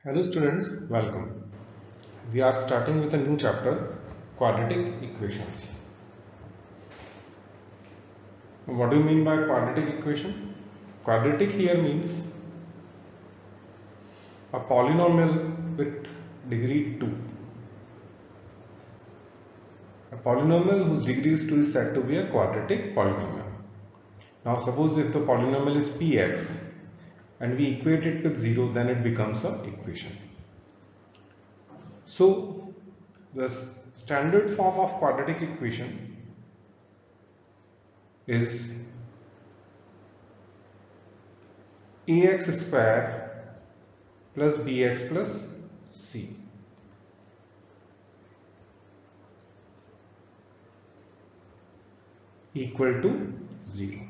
Hello students, welcome. We are starting with a new chapter, quadratic equations. What do you mean by quadratic equation? Quadratic here means a polynomial with degree 2. A polynomial whose degree is 2 is said to be a quadratic polynomial. Now suppose if the polynomial is px and we equate it with 0, then it becomes an equation. So the standard form of quadratic equation is ax square plus bx plus c equal to 0.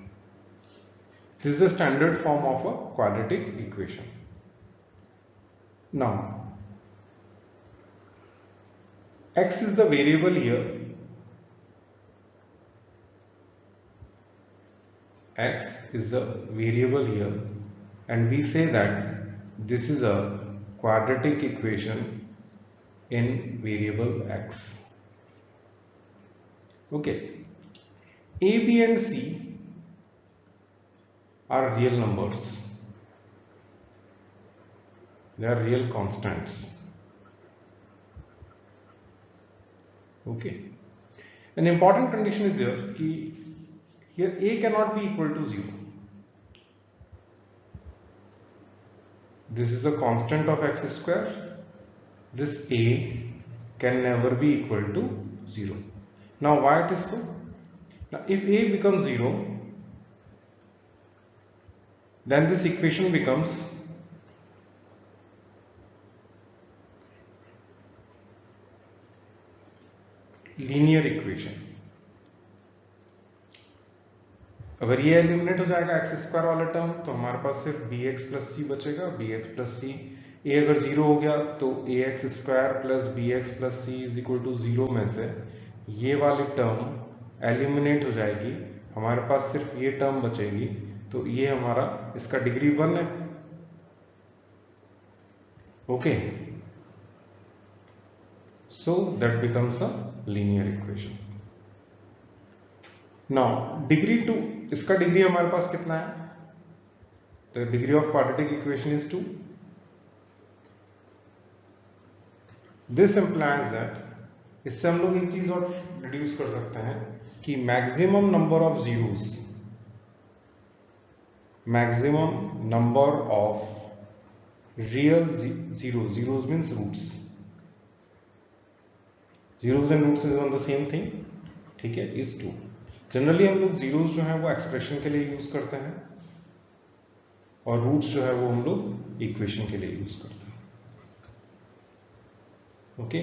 This is the standard form of a quadratic equation. Now, x is the variable here. X is the variable here, and we say that this is a quadratic equation in variable x. Okay. A, B and C are real numbers. They are real constants. Okay. An important condition is there that here A cannot be equal to 0. This is the constant of x square. This A can never be equal to 0. Now why it is so? Now if A becomes 0, then this equation becomes linear equation. अगर ये eliminate हो जाएगा x square वाला term, तो हमारे पास सिर्फ B x plus c बचेगा. B x plus c, a अगर 0 हो गया तो a x square plus b x plus c is equal to 0 में से ये वाली टर्म एलिमिनेट हो जाएगी. हमारे पास सिर्फ ये टर्म बचेगी. तो ये हमारा इसका डिग्री 1 है. Okay, so that becomes a linear equation. Now degree 2, इसका डिग्री हमारे पास कितना है? The degree of quadratic equation is 2. This implies that इससे हम लोग एक चीज और डिड्यूस कर सकते हैं कि maximum number of zeros, maximum number of real zeros means roots. Zeros and roots is on the same thing. ठीक है, इज 2. जनरली हम लोग जीरोस जो है वो एक्सप्रेशन के लिए यूज करते हैं और रूट्स जो है वो हम लोग इक्वेशन के लिए यूज करते हैं. ओके,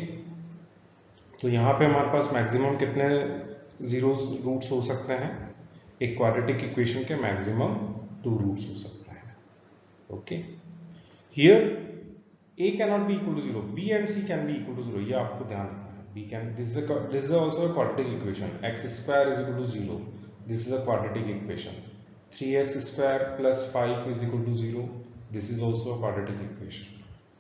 तो यहां पे हमारे पास मैक्सिमम कितने जीरोस रूट्स हो सकते हैं? एक क्वाड्रेटिक इक्वेशन के मैक्सिमम 2 रूट्स हो सकते हैं. Okay, here a cannot be equal to 0, b and c can be equal to 0. ये आपको ध्यान रखना है. B can, this is also a quadratic equation. X square is equal to 0. This is a quadratic equation. 3x square plus 5 is equal to 0. This is also a quadratic equation.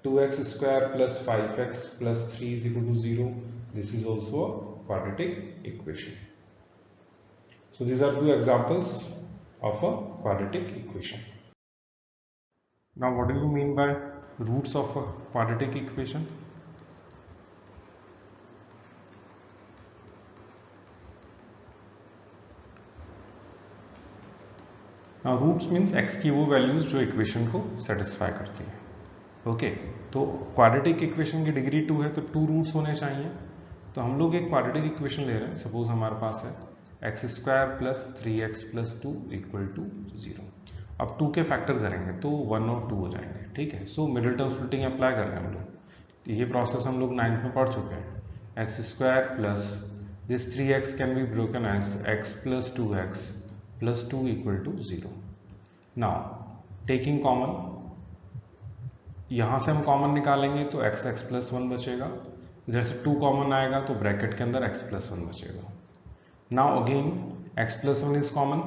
2x square plus 5x plus 3 is equal to 0. This is also a quadratic equation. So these are 2 examples of a quadratic equation. Now what do you mean by roots of a quadratic equation? Now roots means x की वो values जो equation को satisfy करती है. Okay, तो quadratic equation की degree 2 है तो 2 रूट्स होने चाहिए. तो हम लोग एक क्वाड्रेटिक इक्वेशन ले रहे हैं. सपोज हमारे पास है X square plus 3x plus 2 equal to 0. अब 2 के फैक्टर करेंगे तो 1 और 2 हो जाएंगे. ठीक है, so middle term splitting apply कर रहे हैं हम लोग. तो ये प्रोसेस हम लोग 9th में पढ़ चुके हैं. X square plus this 3x can be broken as x plus 2x plus 2 equal to 0. Now taking common, यहां से हम कॉमन निकालेंगे तो x plus 1 बचेगा. इधर से 2 कॉमन आएगा तो ब्रैकेट के अंदर x plus 1 बचेगा. Now again x plus 1 is common.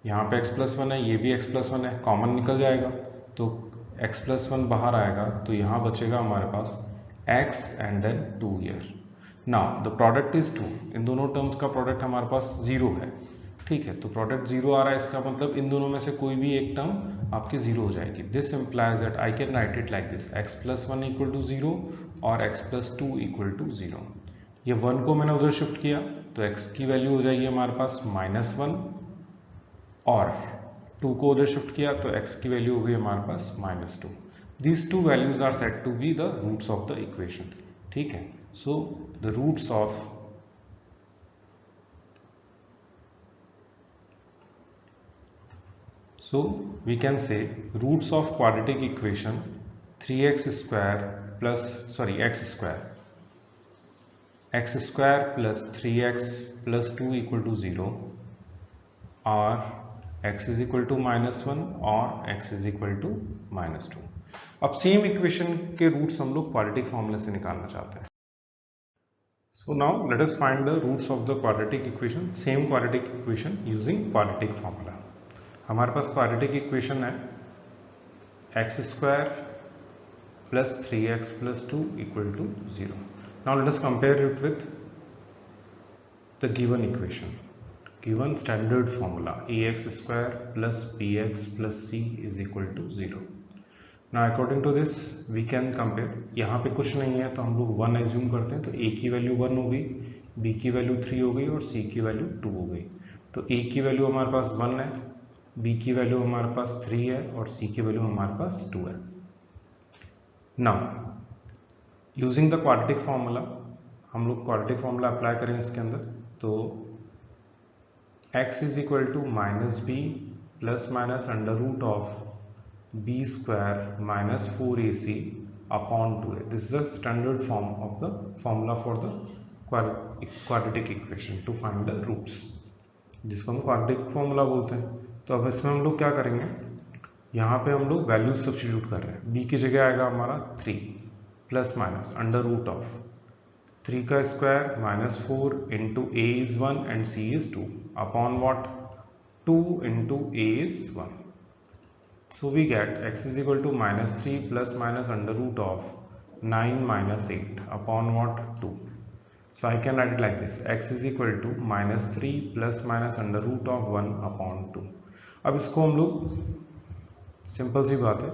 यहाँ पे x plus 1 है, ये भी x plus 1 है, कॉमन निकल जाएगा तो x प्लस 1 बाहर आएगा तो यहाँ बचेगा हमारे पास x and then 2 here. Now the product is 2, इन दोनों टर्म्स का प्रोडक्ट हमारे पास 0 है, ठीक है। तो प्रोडक्ट 0 आ रहा है, इसका मतलब इन दोनों में से कोई भी एक टर्म आपकी 0 हो जाएगी। This implies that I can write it like this, x plus 1 equal to 0 और x प्लस 2 इक्वल टू 0। ये 1 को मैंने उधर शिफ्ट किया तो x की वैल्यू हो जाएगी हमारे पास -1, और 2 को उधर शिफ्ट किया तो x की वैल्यू हो गई हमारे पास -2। These two values are said to be the roots of the equation, ठीक है। So the roots of So we can say roots of quadratic equation 3x square plus x square plus 3x plus 2 equal to 0 or x is equal to -1 और x is equal to -2। अब same equation के roots हम लोग quadratic फॉर्मूले से निकालना चाहते हैं। So now let us find the roots of the quadratic equation, same quadratic equation using quadratic formula। हमारे पास क्वाड्रेटिक इक्वेशन है x square plus 3x plus 2 equal to 0। Now let us compare it with the given equation, given standard formula ax square plus bx plus c is equal to 0। Now according to this we can compare, यहाँ पे कुछ नहीं है तो हम लोग 1 assume करते हैं, तो a की वैल्यू 1 हो गई, b की वैल्यू 3 हो गई और c की वैल्यू 2 हो गई। तो a की वैल्यू हमारे पास 1 है, b की वैल्यू हमारे पास 3 है और c की वैल्यू हमारे पास 2 है। Now using the quadratic formula, हम लोग क्वाड्रेटिक फॉर्मूला अप्लाई करें इसके अंदर, तो x is equal to -b plus minus under root of b square -4ac upon 2a। This is the standard form of the formula for the quadratic equation to find the roots, जिसको हम quadratic formula बोलते हैं। तो अब इसमें हम लोग क्या करेंगे, यहाँ पे हम लोग वैल्यूज सब्स्टिट्यूट कर रहे हैं। b की जगह आएगा हमारा 3 plus minus under root of 3 का square -4 into a is 1 and c is 2 upon what 2 into a is 1। So we get x is equal to -3 plus minus under root of 9 minus 8 upon what 2। So I can write it like this, x is equal to -3 plus minus under root of 1 upon 2। अब इसको हम लोग simple सी बात है,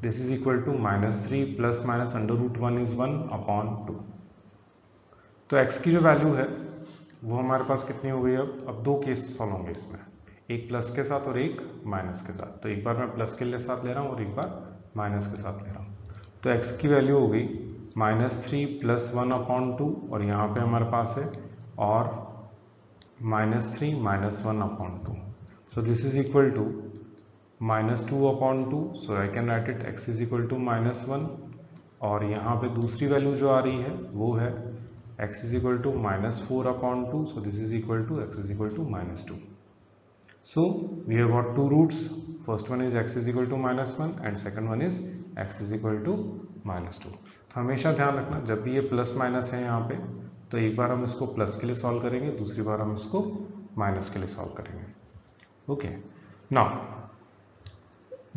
this is equal to -3 plus minus under root 1 is 1 upon 2। तो x की जो वैल्यू है वो हमारे पास कितनी हो गई। अब दो केस सॉल्व होंगे इसमें, एक प्लस के साथ और एक माइनस के साथ। तो एक बार मैं प्लस के साथ ले रहा हूँ और एक बार माइनस के साथ ले रहा हूँ। तो x की वैल्यू हो गई -3 प्लस 1 अपॉन 2 और यहाँ पे हमारे पास है और -3 minus 1 upon 2। So this is equal to -2 upon 2। So I can write it x is equal to -1 और यहाँ पे दूसरी वैल्यू जो आ रही है वो है x is equal to -4 upon 2। So this is equal to x is equal to -2। So we have got two roots. First one is x is equal to -1 and second one is x is equal to -2। तो हमेशा ध्यान रखना जब भी ये plus minus है यहाँ पे, तो एक बार हम इसको प्लस के लिए सॉल्व करेंगे, दूसरी बार हम इसको माइनस के लिए सॉल्व करेंगे। ओके, नाउ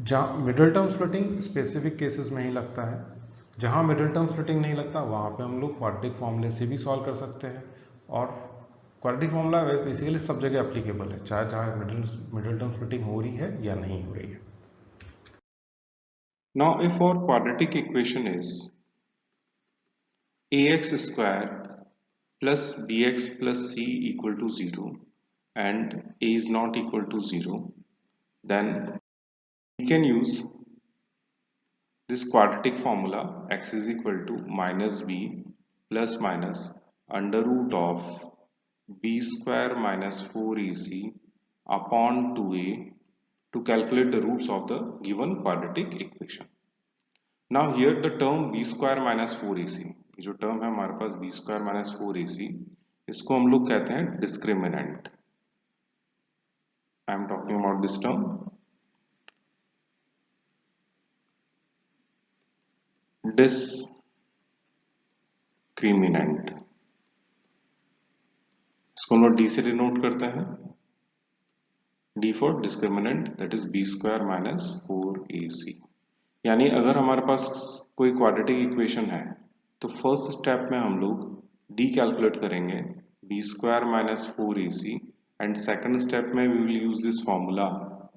जहाँ middle term splitting specific cases में ही लगता है, जहाँ मिडिल टर्म स्प्लिटिंग नहीं लगता वहाँ पे हम लोग क्वाड्रेटिक फॉर्मूले से भी सॉल्व कर सकते हैं। और क्वाड्रेटिक फॉर्मूला बेसिकली सब जगह एप्लीकेबल है, चाहे चाहे मिडिल टर्म स्प्लिटिंग हो रही है या नहीं हो रही है। Now if our quadratic equation is ax square plus bx plus c equal to 0 and a is not equal to 0, then we can use this quadratic formula x is equal to -b plus minus under root of b square minus 4ac upon 2a to calculate the roots of the given quadratic equation. Now here the term b square minus 4ac, जो term है हमारे पास b square minus 4ac, इसको हम लोग कहते हैं discriminant. I am talking about this term. Discriminant. इसको हम लोग d से डिनोट करते हैं, d for discriminant, that is b square minus 4ac. यानी अगर हमारे पास कोई क्वाड्रेटिक इक्वेशन है तो फर्स्ट स्टेप में हम लोग डी कैलकुलेट करेंगे b square minus four a c and second step में we will use this formula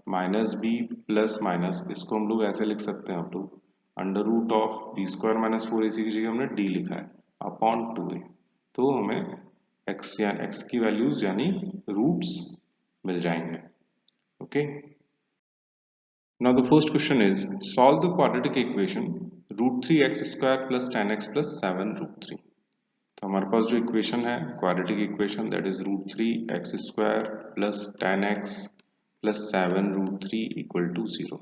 minus b plus minus, इसको हम लोग ऐसे लिख सकते हैं हम लोग under root of b square minus four a c की जगह हमने डी लिखा है अपॉन टू ए, तो हमें एक्स या एक्स की वैल्यूज यानी रूट्स मिल जाएंगे. Okay. Now the first question is solve the quadratic equation root 3x square plus 10x plus 7 root 3. तो हमारे पास जो इक्वेशन है quadratic equation that is root three x square plus 10x plus 7 root 3 equal to 0.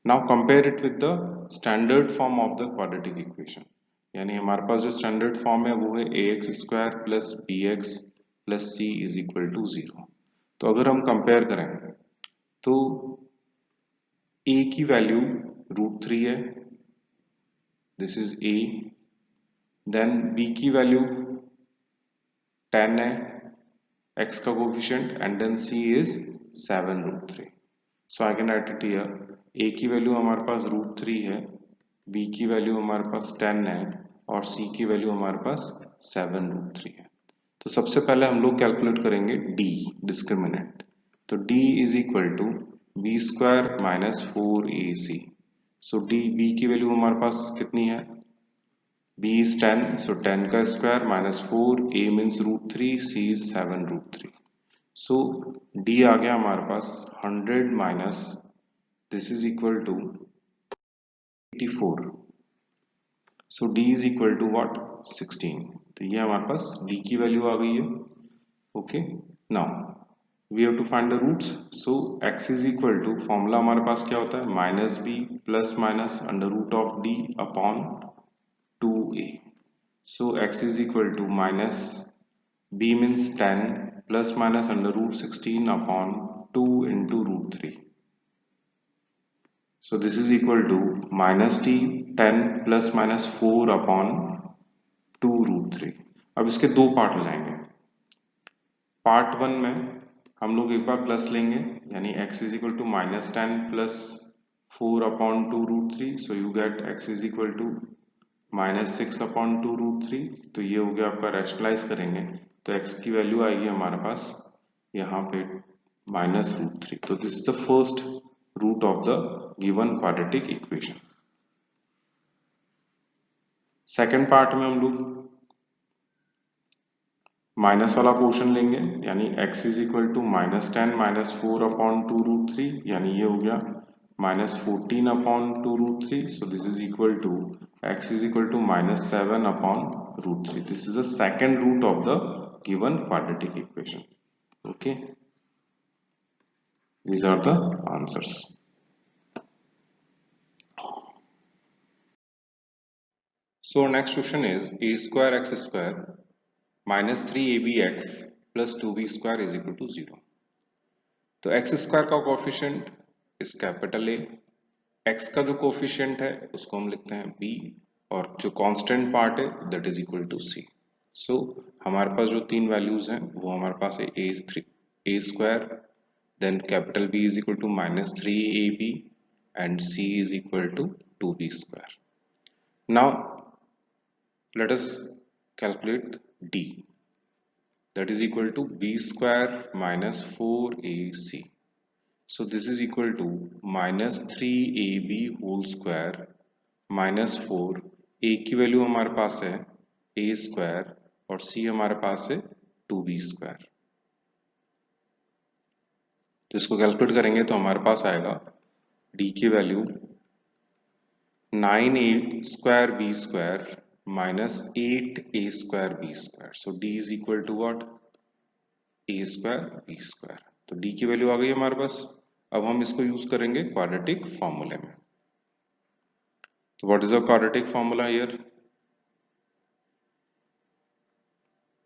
Now compare it with the standard form of the quadratic equation. यानी हमारे पास जो standard form है वो है ax square plus bx plus c is equal to 0. तो अगर हम कंपेयर करें तो a की वैल्यू रूट थ्री है, this is a. Then b की वैल्यू 10 है, x का coefficient, and then c is 7 root 3. So I can write it here. a की वैल्यू हमारे पास रूट 3 है, b की वैल्यू हमारे पास 10 है और c की वैल्यू हमारे पास 7 रूट 3 है. तो सबसे पहले हम लोग कैलकुलेट करेंगे d डिस्क्रिमिनेंट. तो d is equal to b square minus four a c. So d b की वैल्यू हमारे पास कितनी है, b is 10, so 10 का square minus four, a means root three, c is 7 root three. So d आ गया हमारे पास 100 minus this is equal to 84. So d is equal to what 16. तो ये हमारे पास d की वैल्यू आ गई है. Okay. Now we have to find the roots. So x is equal to formula हमारे पास क्या होता है minus b plus minus under root of d upon 2a. So x is equal to minus b means 10 plus minus under root 16 upon 2 into root 3. So this is equal to minus t 10 plus minus 4 upon 2 root 3. अब इसके दो part हो जाएंगे. Part one में हम लोग एक बार plus लेंगे यानी x is equal to minus 10 plus 4 upon 2 root 3. So you get x is equal to minus six upon two root three. तो ये हो गया आपका, रैशनलाइज करेंगे तो x की वैल्यू आएगी हमारे पास यहाँ पे माइनस रूट थ्री. तो this is the first root of the given quadratic equation. Second part में हम लोग माइनस वाला पोर्शन लेंगे यानी x is equal to minus 10 minus four upon two root three, यानी ये हो गया minus 14 upon two root three. So this is equal to x is equal to minus 7 upon root 3. This is the second root of the given quadratic equation. Okay. These are the answers. So next question is a square x square minus 3abx plus 2b square is equal to 0. तो x square का coefficient is capital A, x का जो coefficient है उसको हम लिखते हैं b और जो कांस्टेंट पार्ट है that is equal to c. So हमारे पास जो तीन वैल्यूज हैं वो हमारे पास है a square, then capital B is equal to minus 3ab and c is equal to 2b square. Now let us calculate d, that is equal to b square minus 4ac. So this is equal to minus 3ab whole square minus 4. a की value हमारे पास है a square और c हमारे पास है 2b square. तो इसको कैलकुलेट करेंगे तो हमारे पास आएगा d की value 9a square b square minus 8a square b square. So d is equal to what a square b square. तो d की वैल्यू आ गई हमारे पास. अब हम इसको यूज करेंगे क्वाड्रेटिक फॉर्मूले में. So what is the quadratic formula here?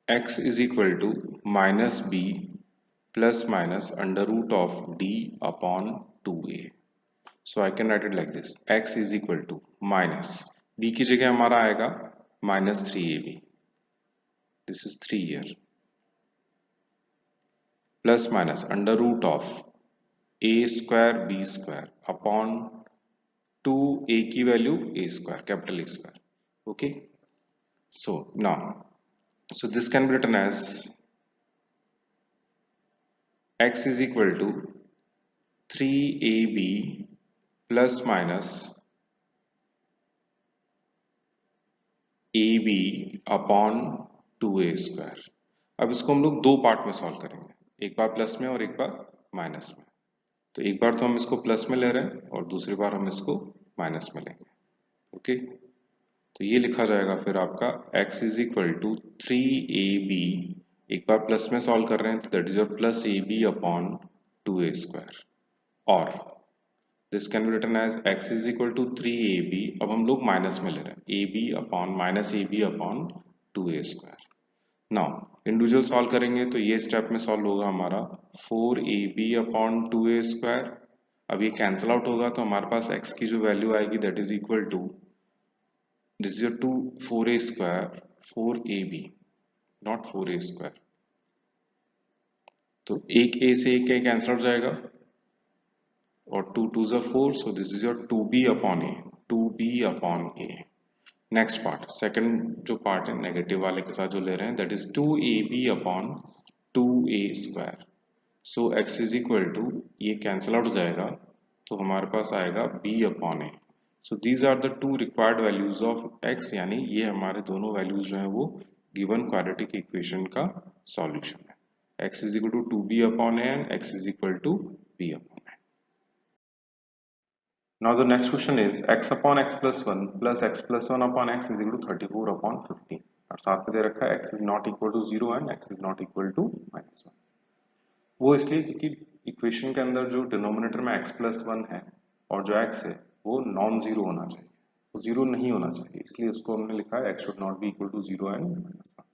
X is equal to minus b plus minus under root of d upon 2a. So I can write it like this. X is equal to minus b की जगह हमारा आएगा minus 3ab. This is 3 here. Plus minus under root of a square b square upon 2a की value a square, capital A square. Okay, so now this can be written as x is equal to 3ab plus minus ab upon 2a square. अब इसको हम लोग दो part में solve करेंगे, एक बार plus में और एक बार माइनस में. तो एक बार तो हम इसको प्लस में ले रहे हैं और दूसरी बार हम इसको माइनस में लेंगे. ओके, तो ये लिखा जाएगा फिर आपका x is equal to 3ab, एक बार प्लस में सॉल्व कर रहे हैं तो that is your plus ab upon 2a square, और this can be written as x is equal to 3ab. अब हम लोग माइनस में ले रहे हैं, ab upon minus ab upon 2a square. Now individual solve करेंगे तो ये स्टेप में सॉल्व होगा हमारा 4ab अपॉन 2a स्क्वायर. अब ये कैंसिल आउट होगा तो हमारे पास x की जो वैल्यू आएगी that is equal to this is 2 4a square 4ab, not 4a square. तो एक a से एक a कैंसिल आउट जाएगा और 2 2 is 4, so this is your 2b upon a, 2b upon a. Next part, second जो part है negative वाले के साथ जो ले रहे हैं that is 2ab upon 2a square. So x is equal to, ये कैंसिल आउट हो जाएगा तो हमारे पास आएगा b upon a. So these are the two required values of x, यानी ये हमारे दोनों वैल्यूज जो है वो गिवन क्वाड्रेटिक इक्वेशन का सॉल्यूशन है. x is equal to 2b upon a and x is equal to b upon a. Now the next question is x upon x plus 1 plus x plus 1 upon x is equal to 34 upon 15, और साथ में दे रखा है x is not equal to 0 and x is not equal to minus 1. वो इसलिए क्योंकि equation के अंदर जो डिनोमिनेटर में x plus 1 है और जो x है वो नॉन जीरो होना चाहिए, वो जीरो नहीं होना चाहिए, इसलिए उसको हमने लिखा है x should not be equal to 0 and minus 1.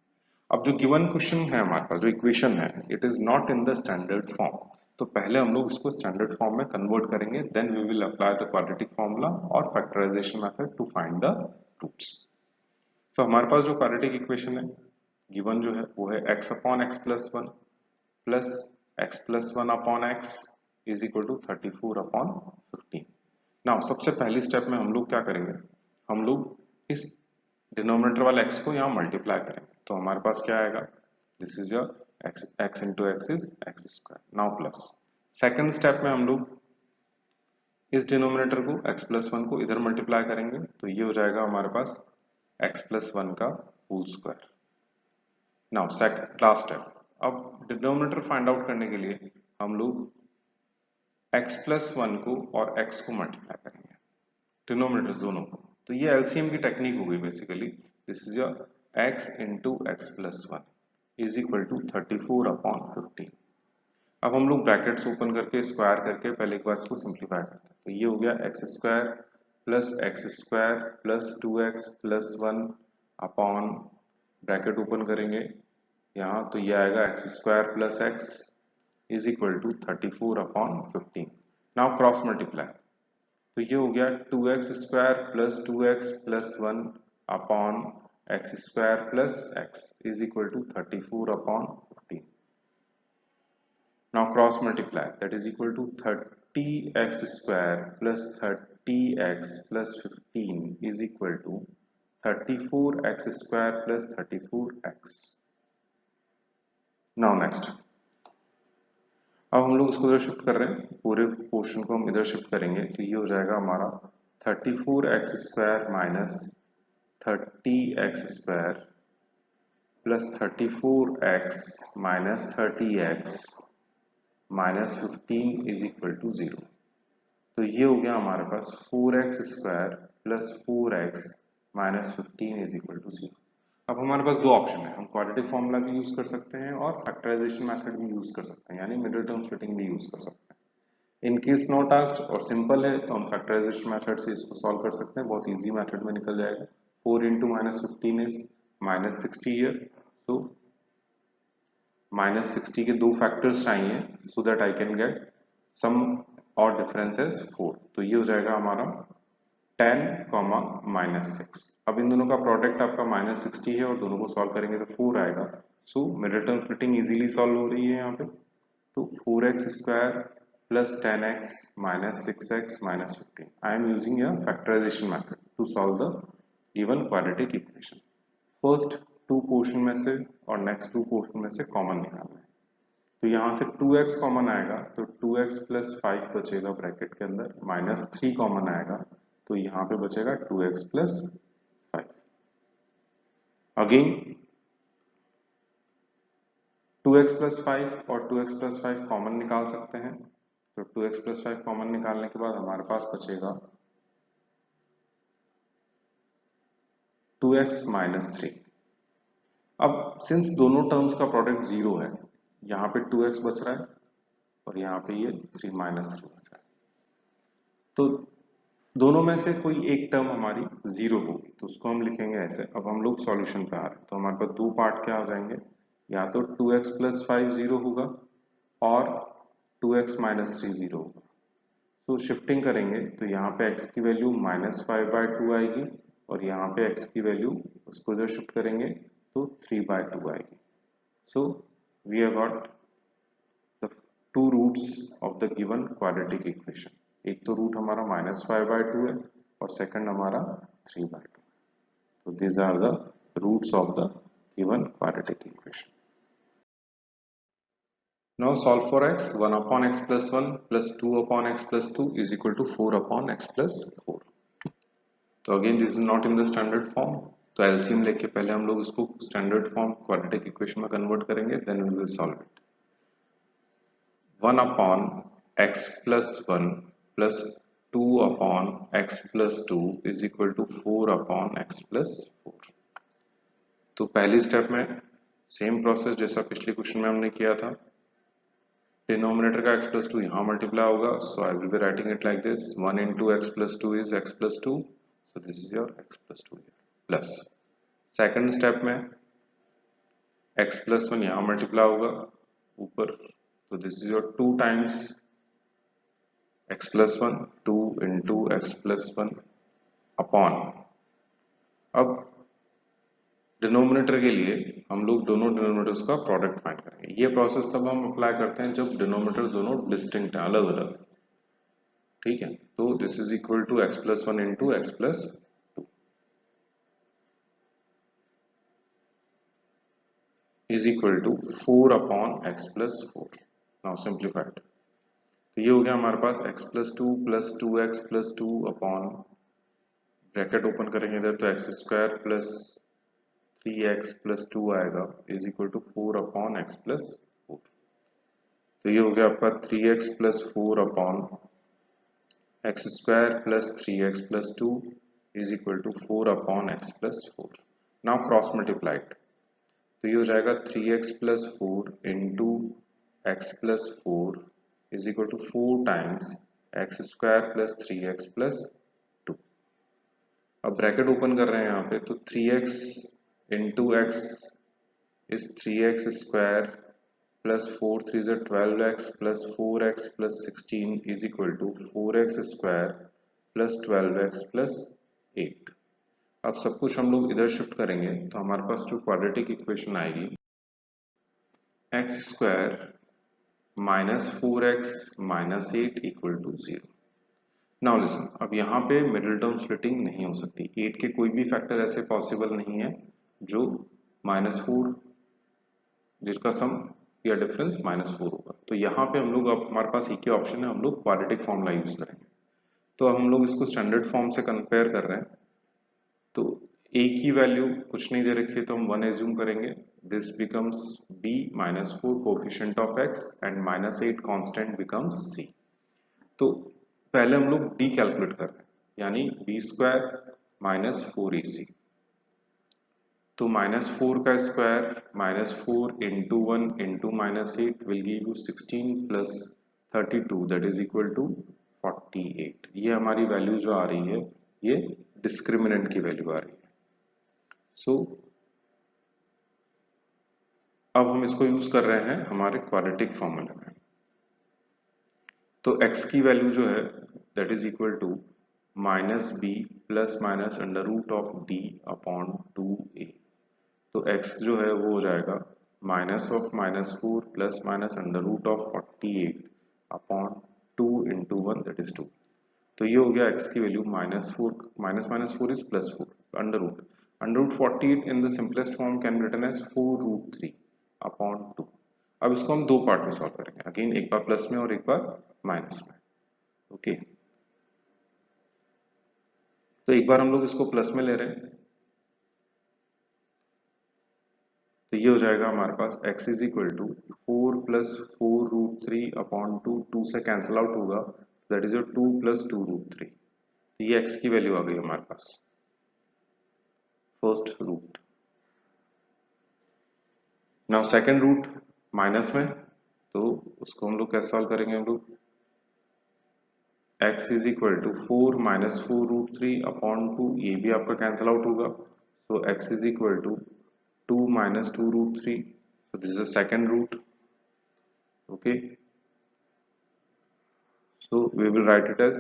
अब जो गिवन क्वेश्चन है हमारे पास, जो इक्वेशन है, it is not in the standard form. तो पहले हम लोग इसको स्टैंडर्ड फॉर्म में कन्वर्ट करेंगे, then we will apply the quadratic formula और factorisation method to find the roots. तो हमारे पास जो क्वाड्रेटिक इक्वेशन है गिवन जो है वो है x upon x plus 1 plus x plus 1 upon x is equal to 34 upon 15. Now सबसे पहली स्टेप में हम लोग क्या करेंगे, हम लोग इस डिनोमिनेटर वाले x को यहाँ मल्टीप्लाई करेंगे. तो हमारे पास क्या आएगा, this is your x into x is x square. Now plus second step में हम लोग इस डिनोमिनेटर को x प्लस 1 को इधर मल्टीप्लाई करेंगे तो ये हो जाएगा हमारे पास x प्लस 1 का whole square. Now second last step, अब डिनोमिनेटर फाइंड आउट करने के लिए हम लोग x प्लस 1 को और x को मल्टीप्लाई करेंगे, डिनोमिनेटर्स दोनों को. तो ये एलसीएम की टेक्निक हो गई basically. This is your x into x plus 1 is equal to 34 upon 15. अब हम लोग ब्रैकेट्स ओपन करके स्क्वायर करके पहले एक बार इसको सिंप्लीफाई करते हैं. तो ये हो गया x square plus 2x plus 1 upon bracket open करेंगे यहाँ, तो ये आएगा x square plus x is equal to 34 upon 15. Now cross multiply, तो ये हो गया 2x square plus 2x plus 1 upon x square plus x is equal to 34 upon 15. Now cross multiply, that is equal to 30x square plus 30x plus 15 is equal to 34x square plus 34x. Now next, अब हम लोग इसको इधर shift कर रहे हैं, पूरे portion को हम इधर शिफ्ट करेंगे तो ये हो जाएगा हमारा 34x square minus 30x square plus 34x minus 30x minus 15 is equal to 0. तो ये हो गया हमारे पास 4x square plus 4x minus 15 is equal to 0. अब हमारे पास दो ऑप्शन है, हम क्वाड्रेटिक फॉर्मूला भी यूज कर सकते हैं और फैक्टराइजेशन मेथड भी यूज कर सकते हैं, यानी मिडिल टर्म स्प्लिटिंग भी यूज कर सकते हैं. इन केस नॉट आस्क्ड और सिंपल है तो हम फैक्टराइजेशन मेथड से इसको सॉल्व कर सकते हैं, बहुत इजी मेथड में निकल जाएगा. 4 into minus 15 is minus 60 year, तो माइनस 60 के दो फैक्टर्स चाहिए so that I can get sum और डिफरेंस इज 4. तो ये हो जाएगा हमारा 10 माइनस 6. अब इन दोनों का प्रोडक्ट आपका माइनस 60 है और दोनों को सॉल्व करेंगे तो 4 आएगा. So middle term splitting easily solve हो रही है यहाँ पे. तो 4x square plus 10x minus 6x minus 15. I am using a factorization method to solve the given quadratic equation. First to portion में से और नेक्स्ट टू पोर्शन में से कॉमन निकालना है। तो यहाँ से 2x कॉमन आएगा तो 2x प्लस 5 बचेगा ब्रैकेट के अंदर, माइनस 3 कॉमन आएगा तो यहाँ पे बचेगा 2x plus 5। Again 2x plus 5 और 2x प्लस 5 कॉमन निकाल सकते हैं, तो 2x प्लस 5 कॉमन निकालने के बाद हमारे पास बचेगा 2x माइनस 3। अब सिंस दोनों टर्म्स का प्रोडक्ट 0 है, यहाँ पे 2x बच रहा है और यहाँ पे ये 3 माइनस 3 बच रहा है, तो दोनों में से कोई एक टर्म हमारी 0 होगी, तो उसको हम लिखेंगे ऐसे। अब हम लोग सॉल्यूशन पे आ रहे हैं, तो हमारे पास दो पार्ट क्या आ जाएंगे, या तो 2x प्लस 5 0 होगा और 2x माइनस 3 0 होगा। तो शिफ्टिंग करेंगे तो यहाँ पे x की वैल्यू -5/2 आएगी और यहाँ पे x की वैल्यू उसको इधर शिफ्ट करेंगे तो 3/2 आएगी। So we have got the two roots of the given quadratic equation. एक तो रूट हमारा -5/2 है और सेकंड हमारा 3/2। तो these are the roots of the given quadratic equation. Now solve for x. 1 upon x plus 1 plus 2 upon x plus 2 is equal to 4 upon x plus 4. तो again this is not in the standard form, तो LCM लेके पहले हम लोग इसको standard form quadratic equation में convert करेंगे, then we will solve it. 1 upon x plus 1 plus 2 upon x plus 2 is equal to 4 upon x plus 4. तो पहली स्टेप में सेम प्रोसेस जैसा पिछले क्वेश्चन में हमने किया था, डिनोमिनेटर का x plus 2 यहाँ मल्टीप्लाई होगा, so I will be writing it like this, 1 into x plus 2 is x plus 2, so this is your x plus 2 plus second step में x plus 1 यहाँ मल्टीप्लाई होगा ऊपर, तो this is your 2 times x plus 1, 2 into x plus 1 upon, अब denominator के लिए हम लोग दोनों डिनोमिनेटर्स का प्रोडक्ट फाइंड करेंगे। ये प्रोसेस तब हम अप्लाई करते हैं जब डिनोमिनेटर दोनों डिस्टिंक्ट हैं, अलग अलग, ठीक है। तो this is equal to x plus 1 into x plus 2 is equal to 4 upon x plus 4। Now simplified, तो ये हो गया हमारे पास x plus 2 plus 2x plus 2 upon, bracket open करेंगे इधर तो x square plus 3x plus 2 आएगा is equal to 4 upon x plus 4। तो ये हो गया आपका 3x plus 4 upon x square plus 3x plus 2 is equal to 4 upon x plus 4। Now cross multiplied, तो ये हो जाएगा 3x plus 4 into x plus 4 is equal to 4 times x square plus 3x plus 2। अब bracket open कर रहे हैं यहाँ पे, तो 3x into x is 3x square plus 4 3 is 12x plus 4x plus 16 is equal to 4x square plus 12x plus 8। अब सब कुछ हम लोग इधर शिफ्ट करेंगे तो हमारे पास जो क्वाड्रेटिक इक्वेशन आएगी x square minus 4x minus 8 equal to 0। Now listen, अब यहाँ पे मिडिल टर्म स्प्लिटिंग नहीं हो सकती, 8 के कोई भी फैक्टर ऐसे पॉसिबल नहीं है जो -4 जिसका सम या डिफरेंस -4 होगा। तो यहाँ पे हम लोग, अब हमारे पास एक ही ऑप्शन है, हम लोग क्वाड्रेटिक फॉर्मूला यूज करेंगे। तो हम लोग इसको स्टैंडर्ड फॉर्म से कंपेयर कर रहे हैं, तो a की वैल्यू कुछ नहीं दे रखी है तो हम 1 एज्यूम करेंगे, this becomes b -4 coefficient of x and -8 constant becomes c। तो पहले हम लोग d कैलकुलेट कर रहे हैं, यानी b स्क्वायर माइनस 4ac, तो -4 का square -4 into 1 into -8 will give you 16 plus 32 that is equal to 48। ये हमारी वैल्यू जो आ रही है ये डिस्क्रिमिनेंट की वैल्यू आ रही है। सो अब हम इसको यूज कर रहे हैं हमारे क्वाड्रेटिक फॉर्मूले में। तो x की वैल्यू जो है that is equal to -b plus minus under root of d upon 2a। तो x जो है वो हो जाएगा -(-4) plus minus under root of 48 upon 1 that is 2। तो ये हो गया x की value -4 minus four is +4 under root 48 in the simplest form can be written as 4√3 upon 2। अब इसको हम दो पार्ट में सॉल्व करेंगे, अगेन एक बार प्लस में और एक बार माइनस में। ओके तो एक बार हम लोग इसको प्लस में ले रहे हैं, तो ये हो जाएगा हमारे पास x is equal to 4 + 4√3 upon 2, 2 से कैंसिल आउट होगा, दैट इज योर 2 + 2√3। ये x की वैल्यू आ गई हमारे पास first root. Now second root minus में, तो उसको हम लोग कैसे सॉल्व करेंगे, हम लोग x is equal to 4 - 4√3 upon 2, ये भी आपका कैंसिल आउट होगा, so x is equal to 2 - 2√3, so this is the second root. Okay, so we will write it as,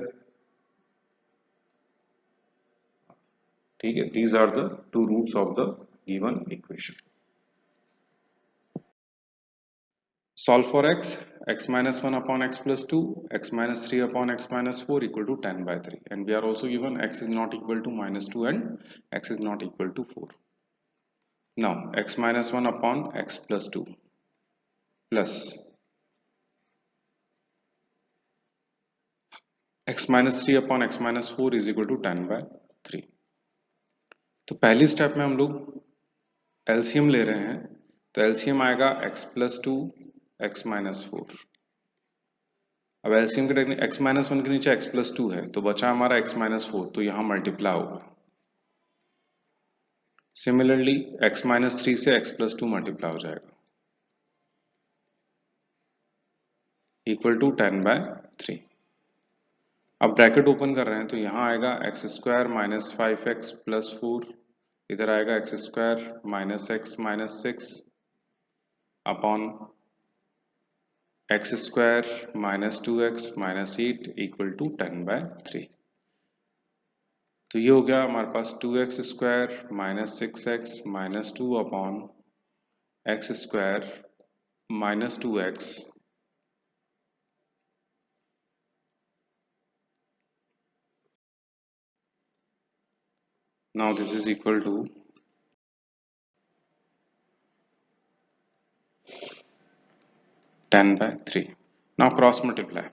ठीक है, these are the two roots of the given equation. Solve for x minus 1 upon x plus 2, x minus 3 upon x minus 4 equal to 10/3, and we are also given x is not equal to -2 and x is not equal to 4. Now x minus 1 upon x plus 2 plus x minus 3 upon x minus 4 is equal to 10/3. तो पहली step में हम लोग LCM ले रहे हैं, तो LCM आएगा x plus 2 x minus 4। अब एलसीएम के टेक्निक x minus 1 के नीचे x plus 2 है, तो बचा हमारा x minus 4, तो यहां मल्टीप्लाई होगा। सिमिलरली x minus 3 से x plus 2 मल्टीप्लाई हो जाएगा, इक्वल टू 10/3। अब ब्रैकेट ओपन कर रहे हैं, तो यहां आएगा x² - 5x + 4, इधर आएगा x² - x - 6 upon x² - 2x - 8 equal to 10/3। तो ये हो गया हमारे पास 2x² - 6x - 2 upon x² - 2x now this is equal to 10/3। now cross multiply,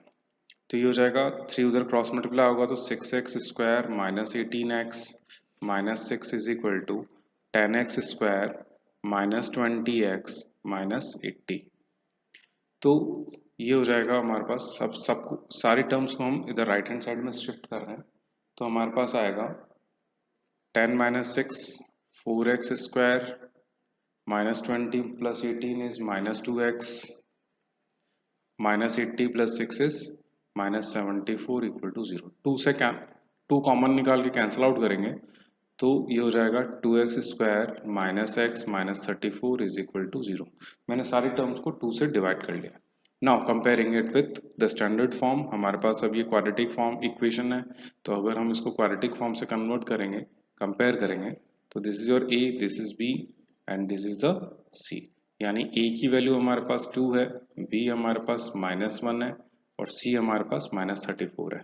तो ये हो जाएगा 3 उधर क्रॉस मल्टीप्लाई होगा, तो 6x² - 18x - 6 is equal to 10x² - 20x - 80। तो ये हो जाएगा हमारे पास, सब सारी टर्म्स को हम इधर राइट हैंड साइड में शिफ्ट कर रहे हैं, तो हमारे पास आएगा 10 - 6 4x² - 20 + 18 is -2x -80 + 6 is -74 equal to 0। 2 से 2 कॉमन निकाल के कैंसिल आउट करेंगे, तो ये हो जाएगा 2x² - x - 34 is equal to 0। मैंने सारी टर्म्स को 2 से डिवाइड कर लिया। Now comparing it with the standard form, हमारे पास अब ये क्वाड्रेटिक फॉर्म इक्वेशन है, तो अगर हम इसको क्वाड्रेटिक फॉर्म से कन्वर्ट करेंगे, कंपेयर करेंगे, तो this is your a, this is b and this is the c। यानी a की वैल्यू हमारे पास 2 है, b हमारे पास -1 है और c हमारे पास -34 है।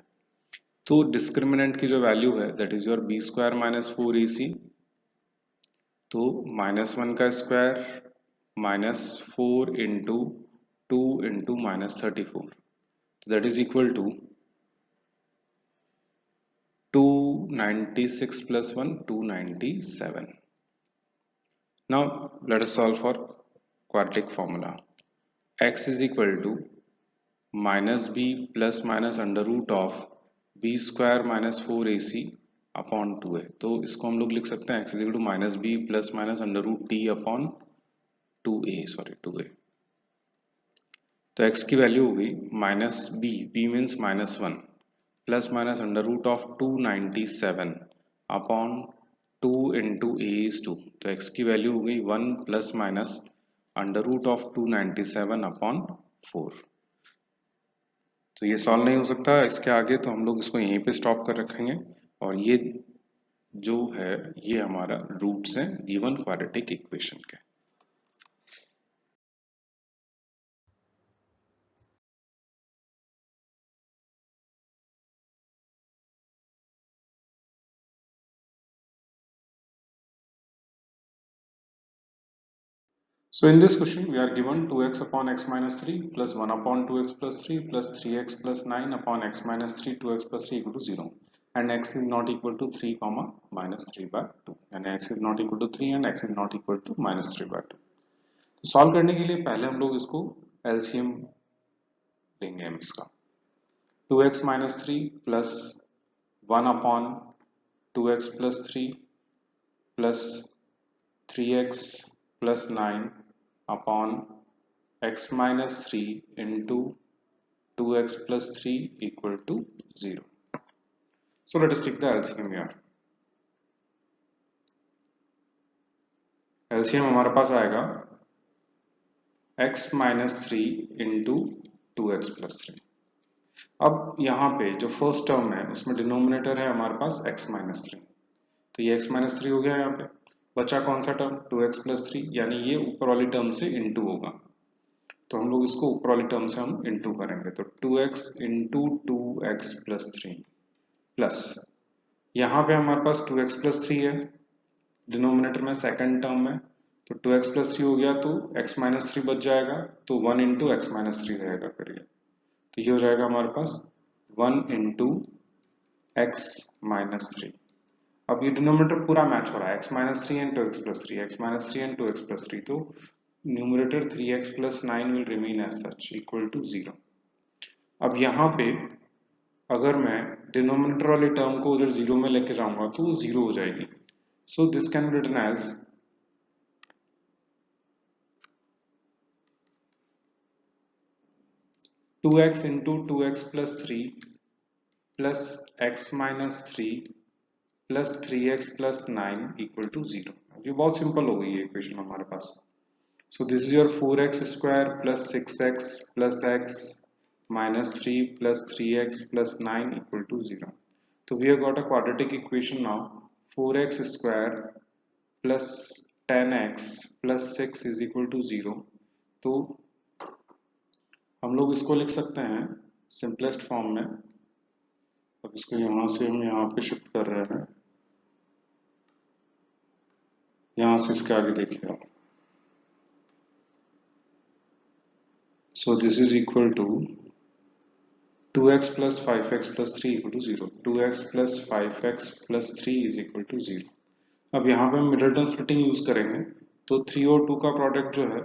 तो डिस्क्रिमिनेंट की जो वैल्यू है that is your b² - 4ac, तो -1 का स्क्वायर -4 इंटू 2 इंटू -34, तो that is equal to 296 + 1 297। now let us solve for quadratic formula। x is equal to -b plus minus under root of b² - 4ac upon 2 है, तो इसको हम लोग लिख सकते हैं x is equal to -b plus minus under root t upon 2a। तो x की वैल्यू होगी -b means -1 plus minus under root of 297 upon 2 into a is 2, तो x की वैल्यू हो गई 1 plus minus under root of 297 upon 4। तो ये solve नहीं हो सकता इसके आगे, तो हम लोग इसको यहीं पे स्टॉप कर रखेंगे, और ये जो है ये हमारा रूट्स हैं गिवन क्वाड्रेटिक इक्वेशन के। So in this question we are given 2x upon x minus 3 plus 1 upon 2x plus 3 plus 3x plus 9 upon x minus 3 2x plus 3 equal to 0 and x is not equal to 3 comma minus 3 by 2 and x is not equal to 3 and x is not equal to minus 3 by 2. तो solve करने के लिए पहले हम लोग इसको LCM लेंगे हम इसका 2x minus 3 plus 1 upon 2x plus 3 plus 3x plus 9 upon x minus 3 into 2x plus 3 equal to 0. So let us take the LCM here. LCM हमारे पास आएगा x minus 3 into 2x plus 3. अब यहाँ पे जो फर्स्ट टर्म है उसमें denominator है हमारे पास x minus 3. तो ये x minus 3 हो गया यहाँ पे. बचा कौन सा टर्म 2x plus 3 यानी ये ऊपर वाली टर्म से इनटू होगा. तो हम लोग इसको ऊपर वाली टर्म से हम इनटू करेंगे. तो 2x into 2x plus 3 plus यहाँ पे हमारे पास 2x plus 3 है डिनोमिनेटर में सेकंड टर्म में. तो 2x plus 3 हो गया तो x minus 3 बच जाएगा तो 1 into x minus 3 रहेगा फिर ये. तो ये हो जाएगा हमारे पास 1 into x minus 3. अब ये डिनोमिनेटर पूरा मैच हो रहा है x minus 3 and 2x plus 3 x minus 3 and 2x plus 3. तो numerator 3x plus 9 will remain as such equal to 0. अब यहाँ पे अगर मैं डिनोमिनेटर वाली टर्म को उधर 0 में लेके जाऊंगा तो वो 0 हो जाएगी. So this can be written as 2x into 2x plus 3 plus x minus 3 plus 3x plus 9 equal to 0. ये बहुत सिंपल हो गई है इक्वेशन हमारे पास. So this is your 4x square plus 6x plus x minus 3 plus 3x plus 9 equal to 0. So we have got a quadratic equation now. 4x square plus 10x plus 6 is equal to 0. तो हम लोग इसको लिख सकते हैं simplest form में. अब इसको यहाँ से हम यहाँ पे शिफ्ट कर रहे हैं. यहाँ से इसके आगे देखिए आप. So this is equal to 2x plus 5x plus 3 equal to 0. 2x plus 5x plus 3 is equal to 0. अब यहाँ पे हम मिडलटन स्प्लिटिंग यूज करेंगे तो 3 और 2 का प्रोडक्ट जो है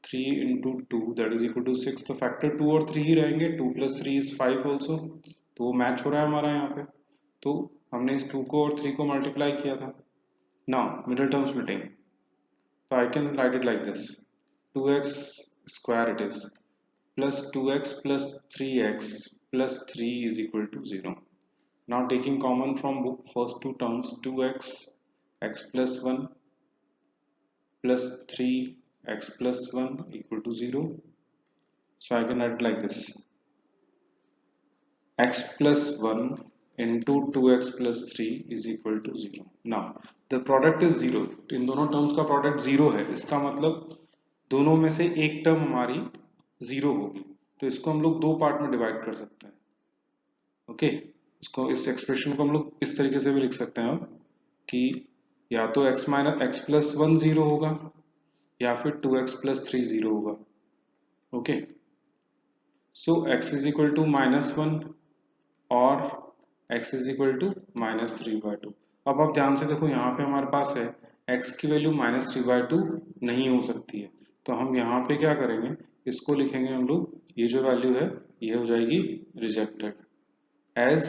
3 into 2 that is equal to 6. तो फैक्टर 2 और 3 ही रहेंगे. 2 plus 3 is 5 also. तो वो मैच हो रहा है हमारा यहाँ पे. तो हमने इस 2 को और 3 को मल्टीप्लाई किया था. Now middle term splitting. So I can write it like this. 2x square it is plus 2x plus 3x plus 3 is equal to 0. Now taking common from book first two terms 2x x plus 1 plus 3x plus 1 equal to 0. So I can write it like this. X plus 1 into 2x plus 3 is equal to 0. Now the product is 0. इन दोनों terms का product 0 है. इसका मतलब दोनों में से एक term हमारी 0 होगी. तो इसको हम लोग दो पार्ट में डिवाइड कर सकते हैं. ओके इसको इस एक्सप्रेशन को हम लोग इस तरीके से भी लिख सकते हैं कि या तो x माइनस x प्लस 1 0 होगा या फिर 2x प्लस 3 0 होगा. Okay so x is equal to -1 और x इज इक्वल टू -3/2. अब आप ध्यान से देखो यहाँ पे हमारे पास है x की वैल्यू -3/2 नहीं हो सकती है. तो हम यहाँ पे क्या करेंगे इसको लिखेंगे हम लोग ये जो वैल्यू है ये हो जाएगी rejected as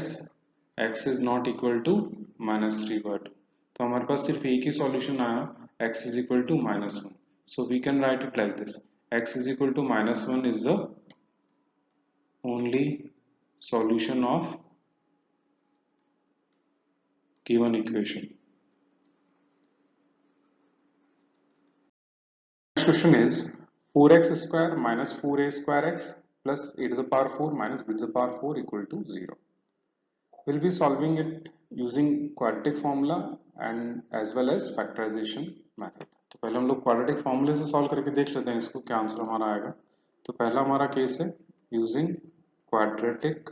x is not equal to -3/2. तो हमारे पास सिर्फ एक ही सॉल्यूशन आया x is equal to -1. So we can write it like this. x is equal to -1 is the only solution of given equation. Next question is 4x square minus 4a square x plus a to the power 4 minus b to the power 4 equal to 0. We'll be solving it using quadratic formula and as well as factorization method. तो पहले हम लोग quadratic formula से solve करके देख लेते हैं इसको क्या आंसर हमारा आएगा. तो पहला हमारा केस है using quadratic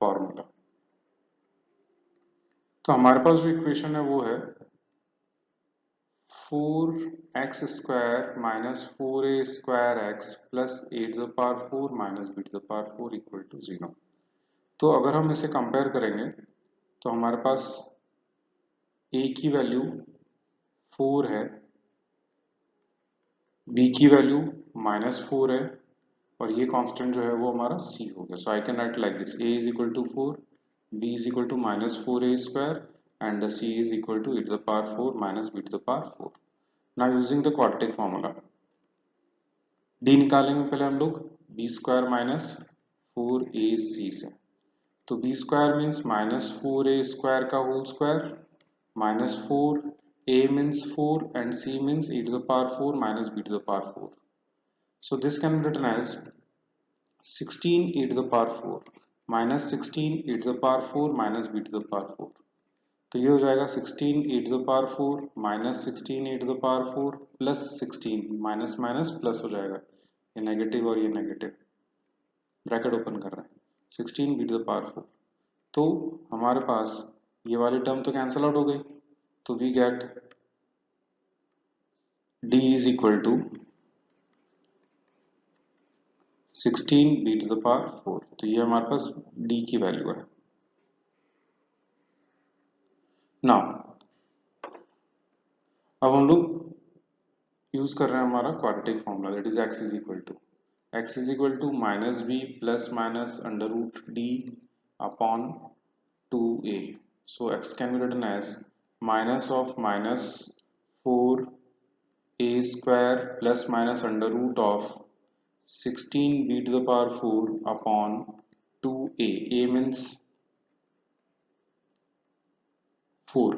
फॉर्मूला. तो हमारे पास जो इक्वेशन है वो है 4x² minus 4a² x plus a to the power 4 minus b to the power 4 equal to 0। तो अगर हम इसे कंपेयर करेंगे तो हमारे पास a की वैल्यू 4 है, b की वैल्यू -4 है और ये कांस्टेंट जो है वो हमारा c हो गया। So I can write like this, a is equal to 4, b is equal to -4a² and the c is equal to e to the power 4 minus b to the power 4। Now using the quadratic formula, d निकालेंगे पहले हम लोग b² minus 4ac से। तो b² means -4a² का whole square minus 4, a means 4 and c means e to the power 4 minus b to the power 4। So this can be written as 16 e to the power 4 minus 16 e to the power 4 minus b to the power 4। तो ये हो जाएगा 16 e to the power 4 minus 16 e to the power 4 plus 16, minus minus plus हो जाएगा, ये negative और ये negative, bracket open कर रहे हैं, 16 b to the power 4। तो हमारे पास ये वाली टर्म तो कैंसिल आउट हो गई, तो we get d is equal to 16 b to the power 4। तो ये हमारे पास d की वैल्यू है। नाउ अब हम लोग यूज कर रहे हैं हमारा quadratic formula, that is x is equal to minus b plus minus under root d upon 2a। So x can be written as minus of minus 4a² plus minus under root of 16b to the power 4 upon 2a। a means 4,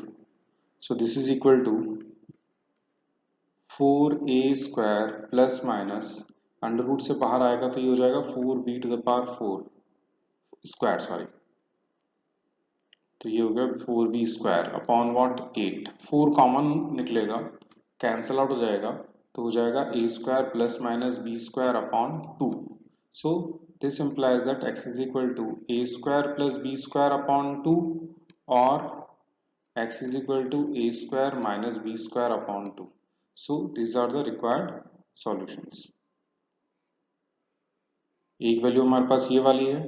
so this is equal to 4a² plus minus under root से बाहर आएगा तो ये हो जाएगा 4b to the power 4 square, sorry, तो ये हो गया 4b square upon what 8। 4 common निकलेगा, कैंसिल आउट हो जाएगा, तो हो जाएगा a² plus minus b² upon 2। So this implies that x is equal to a² plus b² upon 2 or x is equal to a² minus b² upon 2। So these are the required solutions। एक value हमारे पास ये वाली है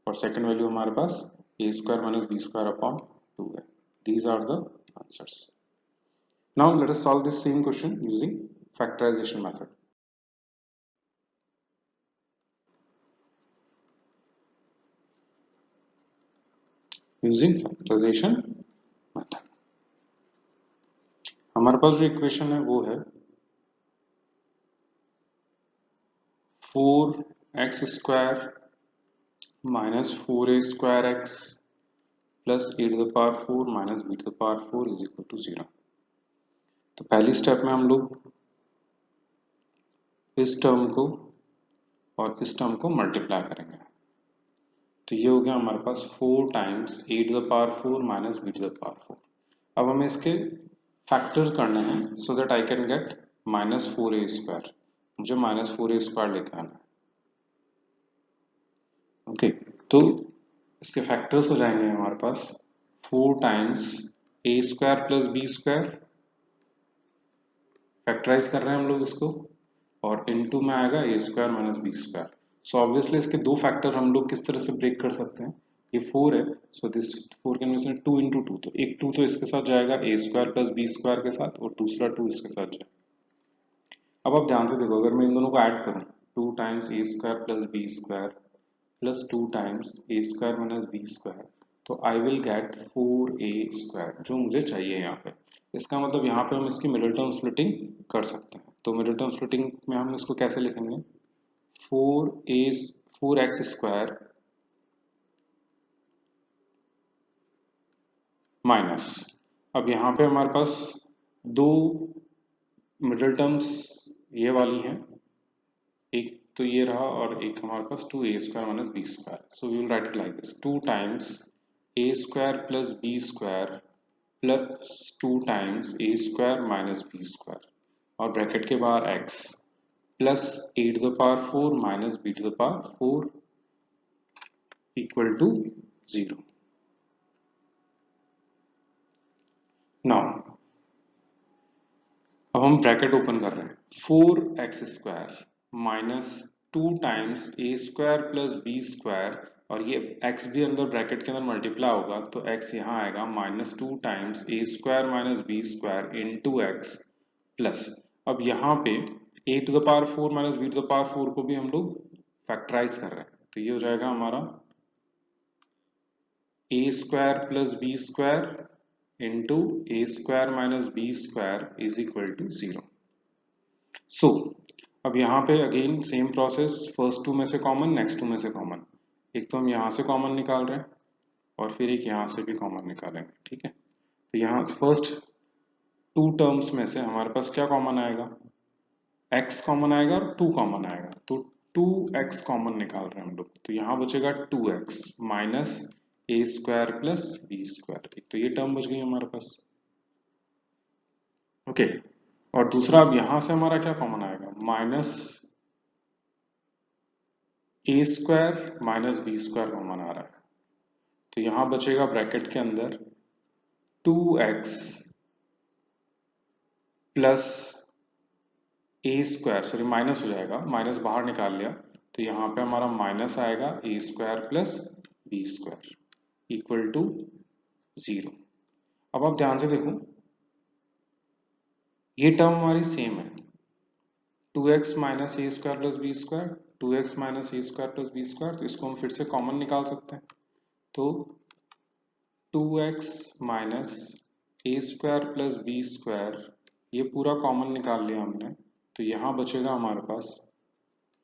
और second value हमारे पास a² minus b² upon 2 है। These are the answers। Now let us solve this same question using factorization method। Using factorization method हमारे पास जो इक्वेशन है वो है 4x² minus 4a² x plus a to the power 4 minus b to the power 4 is equal to 0। तो पहली step में हम लोग इस टर्म को और इस टर्म को मल्टीप्लाई करेंगे, तो ये हो गया हमारे पास 4 times a to the power 4 minus b to the power 4। अब हमें इसके फैक्टर्स करने हैं सो that I can gate -4a², मुझे -4a² लेकर आना है। ओके, तो इसके फैक्टर्स हो जाएंगे हमारे पास 4 times a² plus b², factorise कर रहे हैं हम लोग इसको, और इनटू में आएगा a² minus b²। So obviously इसके दो फैक्टर हम लोग किस तरह से ब्रेक कर सकते हैं, ये 4 है, so this 4 can be 2 into 2, तो एक 2 तो इसके साथ जाएगा a² प्लस b² के साथ और दूसरा 2 इसके साथ जाएगा। अब आप ध्यान से देखो, अगर मैं इन दोनों को ऐड करूं 2 times a² plus b² plus 2 times a² minus b², तो आई विल गेट 4a² जो मुझे चाहिए यहाँ पे। इसका मतलब यहाँ पे हम इसकी मिडिल टर्म स्प्लिटिंग कर सकते हैं। तो मिडिल टर्म स्प्लिटिंग में हम इसको कैसे लिखेंगे, 4x² माइनस, अब यहाँ पे हमारे पास दो मिडिल टर्म्स ये वाली हैं, एक तो ये रहा और एक हमारे पास 2a² minus b²। So we will write it like this, 2 times a² plus b² plus 2 times a² minus b² और ब्रैकेट के बाहर x प्लस a to the power 4 minus b to the power 4 equal to 0। Now अब हम bracket open कर रहे हैं, 4x² minus 2 times a square plus b square, और ये x भी अंदर ब्रैकेट के अंदर मल्टीप्लाई होगा तो x यहाँ आएगा minus 2 times a square minus b square into x plus, अब यहाँ पे a to the power 4 minus b to the power 4 को भी हम लोग फैक्टराइज कर रहे हैं, तो ये हो जाएगा हमारा a square plus b square into a square minus b square is equal to 0। So अब यहाँ पे again same process, first two में से कॉमन, नेक्स्ट टू में से कॉमन, एक तो हम यहाँ से कॉमन निकाल रहे हैं और फिर एक यहाँ से भी कॉमन निकालेंगे, ठीक है। तो यहाँ फर्स्ट टू टर्म्स में से हमारे पास क्या कॉमन आएगा, x कॉमन आएगा और 2 कॉमन आएगा, तो 2x कॉमन निकाल रहे हैं हम लोग, तो यहाँ बचेगा 2x minus a square plus b square, तो ये टर्म बच गई हमारे पास, ओके। और दूसरा अब यहां से हमारा क्या कॉमन आएगा, minus a square minus b square common आ रहा है, तो यहां बचेगा ब्रैकेट के अंदर 2x plus a square, sorry minus हो जाएगा, माइनस बाहर निकाल लिया, तो यहां पे हमारा माइनस आएगा a square plus b square equal to 0। अब आप ध्यान से देखो, ये टर्म हमारी सेम है, 2x minus a square plus b square, 2x minus a square plus b square, तो इसको हम फिर से कॉमन निकाल सकते हैं, तो 2x minus a square plus b square, ये पूरा कॉमन निकाल लिया हमने, तो यहां बचेगा हमारे पास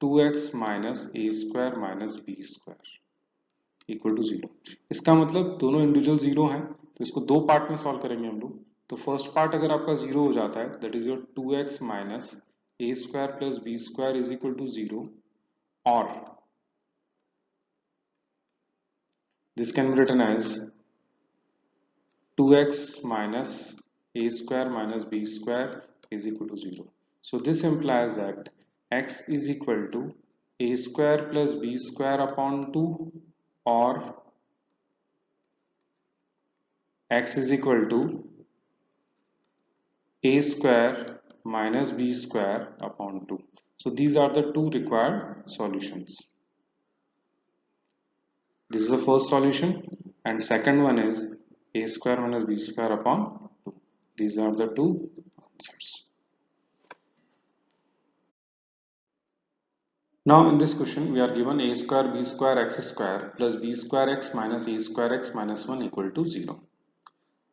2x minus a square minus b square equal to 0। इसका मतलब दोनों इंडिविजुअल 0 हैं, तो इसको दो पार्ट में सॉल्व करेंगे हम लोग। तो फर्स्ट पार्ट अगर आपका 0 हो जाता है, that is your 2x minus a square plus b square is equal to 0, और this can be written as 2x minus a square minus b square is equal to 0. So this implies that x is equal to a square plus b square upon 2, or x is equal to a square minus b square upon 2. So these are the two required solutions. This is the first solution, and second one is a square minus b square upon 2. These are the two answers. Now in this question we are given a square b square x square plus b square x minus a square x minus 1 equal to 0.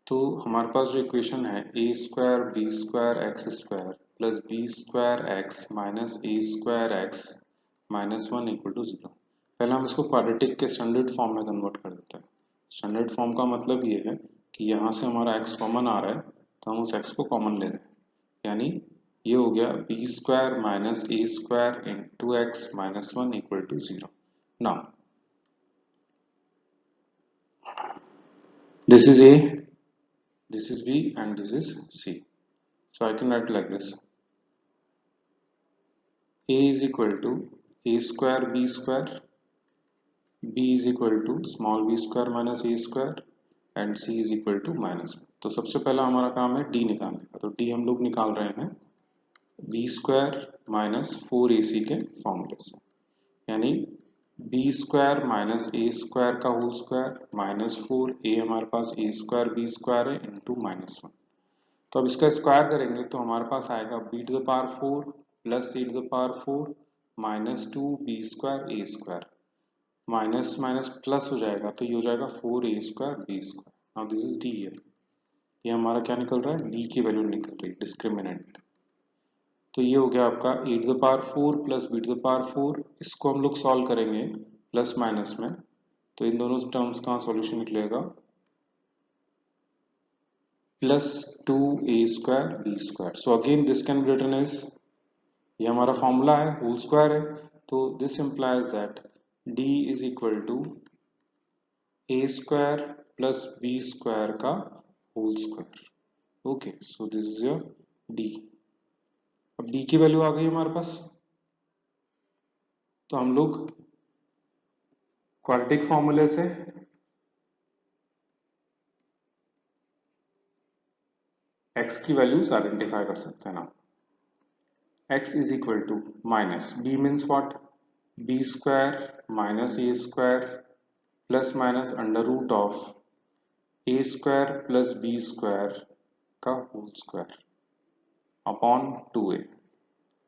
तो हमारे पास जो equation है a square b square x square plus b square x minus a square x minus 1 equal to 0, पहले हम इसको quadratic के standard form में कन्वर्ट कर देते हैं। स्टैंडर्ड फॉर्म का मतलब ये है कि यहाँ से हमारा x कॉमन आ रहा है, तो हम उस x को कॉमन ले रहे हैं, यानी ये हो गया b square minus a square into x minus 1 equal to 0। Now this is a, this is b, and this is c, so I can write like this: a is equal to a square b square, b is equal to small b square minus a square, and c is equal to minus 1। तो सबसे पहला हमारा काम है d निकालने का, तो d हम लोग निकाल रहे हैं b स्क्वायर माइनस 4ac के फॉर्मूले से, यानी B square minus a square का होल स्क्वायर माइनस 4, ए हमारे पास ए स्क्वायर बी स्क्वायर है इंटू माइनस 1। तो अब इसका स्क्वायर करेंगे तो हमारे पास आएगा b to the power 4 plus a to the power 4 minus 2 b square a square, minus minus plus हो जाएगा, तो ये हो जाएगा 4 a square b square. Now this is d here, ये हमारा क्या निकल रहा है, डी की वैल्यू निकल रही है, डिस्क्रिमिनेंट। तो ये हो गया आपका a to the power 4 plus b to the power 4, इसको हम लोग सॉल्व करेंगे प्लस माइनस में, तो इन दोनों टर्म्स का सॉल्यूशन निकलेगा plus 2a square b square. So again this can be written as, ये हमारा फॉर्मूला है, होल स्क्वायर है, तो this implies that d is equal to a square plus b square का whole square. Okay, so this is your d। अब d की value आ गई हमारे पास, तो हम लोग क्वाड्रेटिक फॉर्मूले से x की वैल्यूज आइडेंटिफाई कर सकते हैं ना। x is equal to minus b means what, b square minus a square plus minus under root of a square plus b square का whole square upon 2a।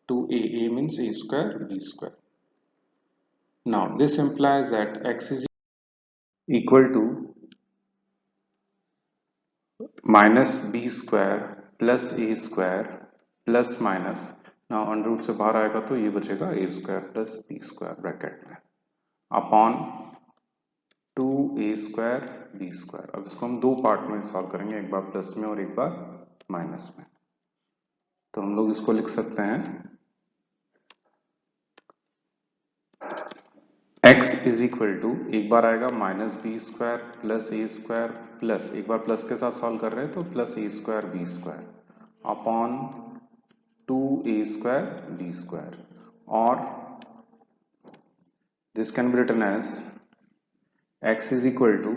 2a, a means a square, b square. Now this implies that x is equal to minus b square plus a square plus minus, now under root से बाहर आएगा तो ये बचेगा a square plus b square bracket में upon 2a square b square। अब इसको हम दो पार्ट में सॉल्व करेंगे, एक बार प्लस में और एक बार माइनस में। तो हम लोग इसको लिख सकते हैं x इज इक्वल टू, एक बार आएगा minus b square plus a square plus, एक बार प्लस के साथ सॉल्व कर रहे हैं तो plus a square b square upon 2a square b square, और this can be written as x is equal to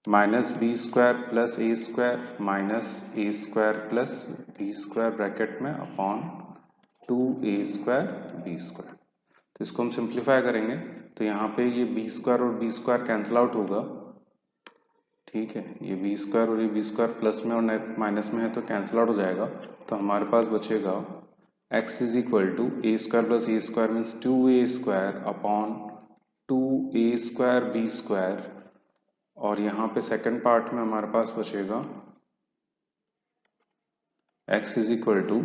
minus b square plus a square minus a square plus b square bracket में upon 2a square b square. तो इसको हम simplify करेंगे तो यहाँ पे ये बी स्क्वायर और बी स्क्वायर कैंसिल आउट होगा, ठीक है। ये बी स्क्वायर और ये बी स्क्वायर प्लस में और माइनस में है तो कैंसिल आउट हो जाएगा। तो हमारे पास बचेगा x is equal to a square plus a square means 2a square upon 2a square b square, और यहाँ पे सेकेंड पार्ट में हमारे पास बचेगा x इज इक्वल टू,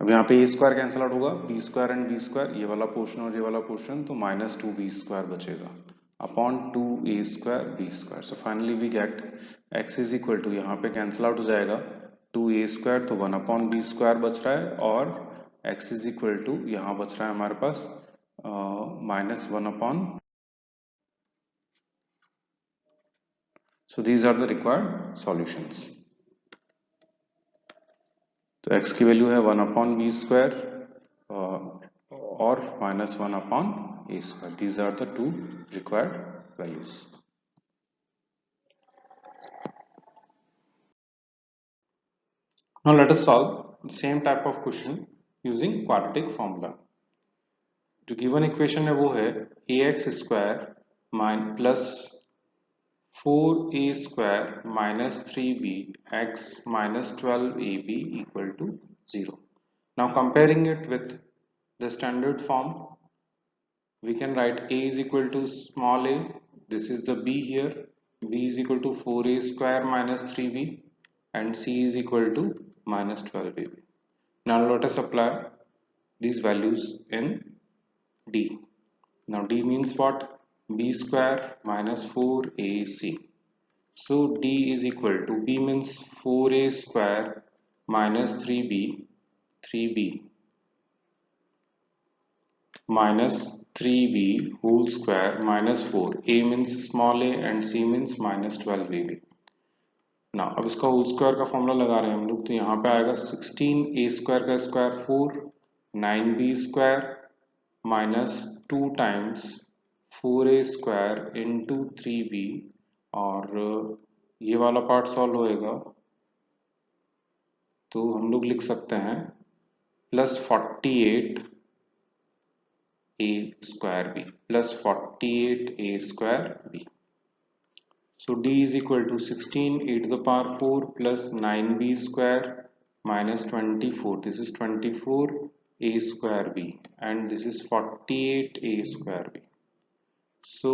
अब यहाँ पे ए स्क्वायर कैंसिल आउट होगा, b square and b square, ये वाला पोर्शन और ये वाला पोर्शन, तो माइनस 2b स्क्वायर बचेगा upon 2a square b square. So finally we get x is equal to, यहाँ पे कैंसिल आउट हो जाएगा 2a स्क्वायर तो 1 अपॉन बी स्क्वायर बच रहा है, और x इज इक्वल टू यहाँ बच रहा है हमारे पास minus 1 upon, so these are the required solutions. तो x की वैल्यू है 1 अपॉन बी स्क्वायर और minus 1 upon a square. These are the two required values. Now let us solve the same type of question using quadratic formula. जो given equation है वो है ax square plus 4a square minus 3b x minus 12ab equal to 0. Now comparing it with the standard form, we can write a is equal to small a, this is the b here, b is equal to 4a square minus 3b, and c is equal to minus 12ab. Now let us apply these values in d. Now d means what? B square minus 4ac. So d is equal to, b means 4a square minus 3b minus 3b whole square minus 4. A means small a and c means minus 12ab. Now अब इसका whole square का formula लगा रहे हैं हम लोग, तो यहाँ पे आएगा 16a स्क्वायर का square 4, 9b square minus 2 times 4a square into 3b, और ये वाला पार्ट सॉल्व होएगा तो हम लोग लिख सकते हैं plus 48 a square b plus 48a square b. So d is equal to 16 e to the power 4 plus 9b square minus 24. This is 24a square b and this is 48a square b. So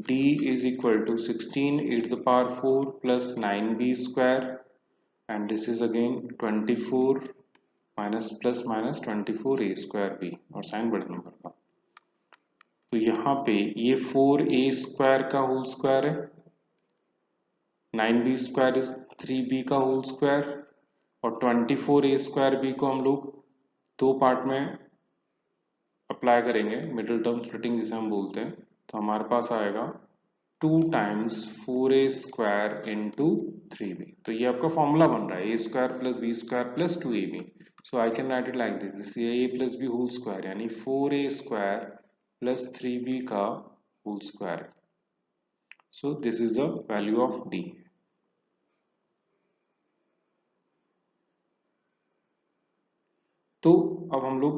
d is equal to 16 e to the power 4 plus 9b square, and this is again 24 minus plus minus 24a square b, और sign बड़े number का। तो यहाँ पे ये 4a square का whole square है, 9b square is 3b का होल स्क्वायर, और 24a स्क्वायर b को हम लोग दो पार्ट में अप्लाई करेंगे, मिडिल टर्म स्प्लिटिंग जिसे हम बोलते हैं। तो हमारे पास आएगा 2 times 4a square into 3b। तो ये आपका फॉर्मूला बन रहा है a square plus b square plus 2ab। So I can write it like this, a plus b whole square यानी 4a स्क्वायर प्लस 3b का whole square. So this is the value of D. तो अब हम लोग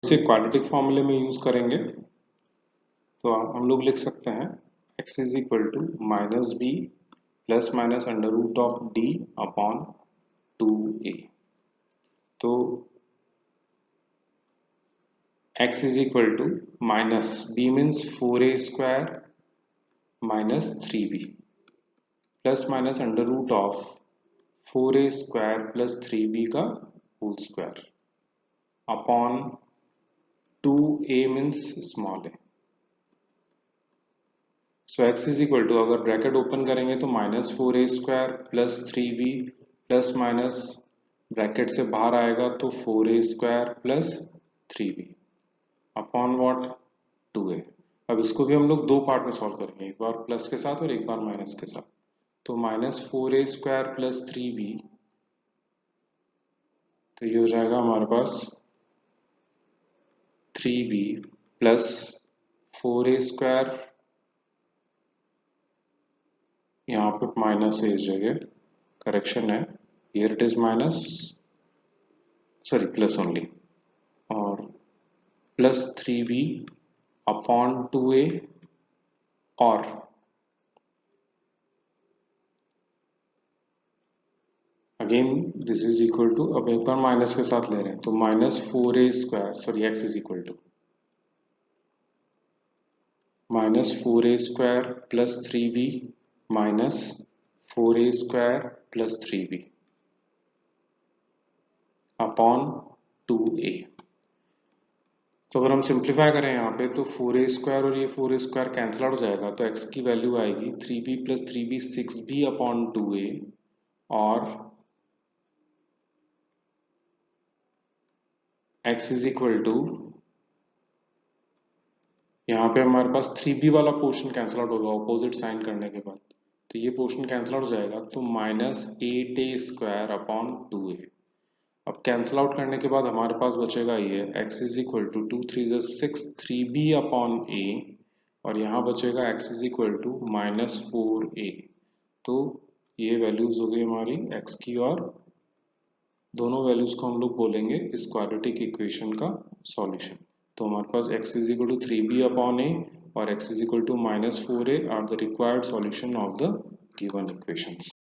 इसे quadratic फॉर्मूले में use करेंगे। तो हम लोग लिख सकते हैं x is equal to minus b plus minus under root of D upon 2a। तो x is equal to minus b means 4a square minus 3b plus minus under root of 4a square plus 3b का whole square upon 2a means small a। सो x is equal to, अगर bracket open करेंगे तो minus 4a square plus 3b plus minus bracket से बाहर आएगा तो 4a square plus 3b upon what 2a। अब इसको भी हम लोग दो पार्ट में सॉल्व करेंगे, एक बार प्लस के साथ और एक बार माइनस के साथ। तो minus 4a square plus 3b, तो ये हो जाएगा हमारे पास 3b प्लस 4a स्क्वायर, यहाँ पे माइनस है इस जगह, करेक्शन है, here it is minus, sorry plus only, और प्लस 3b अपॉन 2a और again this is equal to, अब एक बार माइनस के साथ ले रहे हैं तो minus 4a square, sorry x is equal to minus 4a square plus 3b minus 4a square plus 3b upon 2a। तो अगर हम सिंप्लीफाई करें यहाँ पे तो 4a स्क्वायर और ये 4a स्क्वायर कैंसिल आउट हो जाएगा, तो x की वैल्यू आएगी 3b plus 3b 6b upon 2a और x इज इक्वल टू, यहाँ पे हमारे पास 3b वाला पोर्शन कैंसिल आउट होगा ऑपोजिट साइन करने के बाद, तो ये पोर्शन कैंसिल आउट हो जाएगा, तो minus 8a square upon 2a। अब कैंसिल आउट करने के बाद हमारे पास बचेगा ये x is equal to 2 3 6 3b upon a और यहाँ बचेगा x is equal to minus 4a। तो ये वैल्यूज हो गई हमारी x की, और दोनों वैल्यूज को हम लोग बोलेंगे इस क्वाड्रेटिक इक्वेशन का सॉल्यूशन। तो हमारे पास x is equal to 3b upon a और x is equal to minus 4a are the required solution of the given equations.